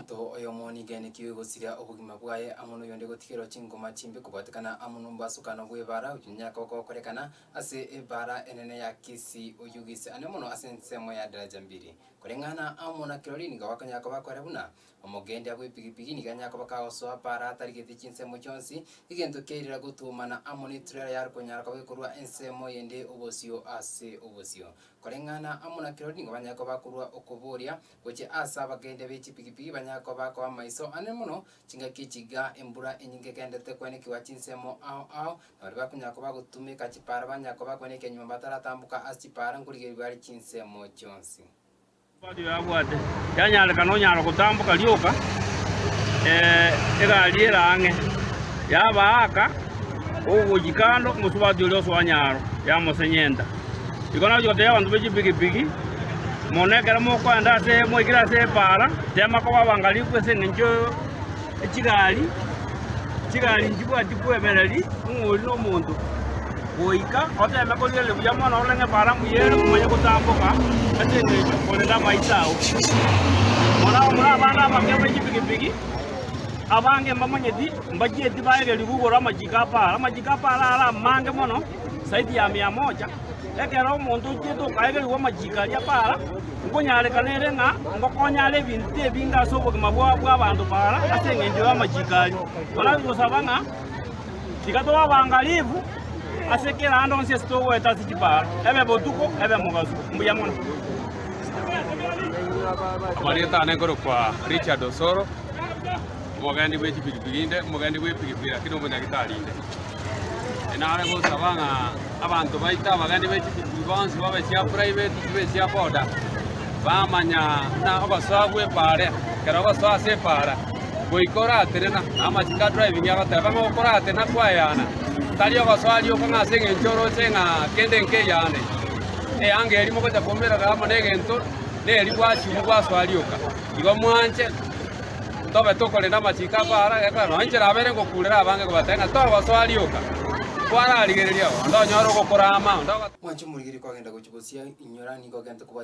omonto oyo monigene kiwe gosira obugima bwaye amono yonde gotikero chingoma chimbe kubatikana amono mbasukano bwebara unyaka okorekana ase ebara enene ya Kisii oyugise anemono asensemo ya daraja mbiri kurengana amona kirolini gawakanyaka bakorebuna omogende abwe pigipigi niganyaka bakaoso para atarigete chinsemo chonsi igento keirira gutumana amoni trailer yar konyara kabekurwa ensemo yende obosio ase obosio kurengana amona kirolini gabanyaka bakurwa okoboria goche asa bagende bechipigipigi banyako bako amaiso anemono chinga kichiga embura enyinge kendete kwene kiwa chinsemo ao nabari bakunyako bagutumika chipara banyako bakone kenyuma bataratambuka asipara ngurigeri bari chinsemo chonsi badi yabwate yanyale kanonyala kutambuka lyoka egali erange yabaaka obujikando musubadi olyoso wanyaro yamosenyenda ikona jote abantu bechipigipigi monekera mokwanda se moikira se para tema ko babangali kwese ninjo ekigali njibwa dikwemereri ngoli no muntu boika otema ko lele bujamana olenge para muyero kumanya kutambuka ate ngejo konenda maisao mona bana makebe jipigipigi abange mamanyedi mbaje dibaire libugora amajika para ala mange mono saidi ya 100 ekero omuntu kito kaigeri wa majika ya para ngonyale kanere nga ngokonyale bintu ebinga so bugima bw'abantu para asengenjo amajikali ona bizosabanga tikato abangalivu asekera ando nse stowe tazikipara ebe botuko ebe mugazo mbuyamona Marieta negoro kwa Richard Osoro mogandi bwe tipipirinde mogandi bwe pipira kino muna gitalinde enare go sabanga abantu baita bagandi bwe tipipibans babe sia private bwe sia boda bamanya na abasabwe pare kera abaswa se para boikora terena amachika driving yabata bama okora tena kwa yana tali abaswali okanga senge njoro senga kende nke yane ange eri moko tapomera gamo negento neri kwachi mugwaswali oka igo mwanje tobe tokolenda machika para ekano anjera abere ngokulera abange kubatenga to abaswali oka kwara aligereria ndo nyoro gokorama ndo mwancho murigiri kwagenda gochibosia inyorani kwagenda kuba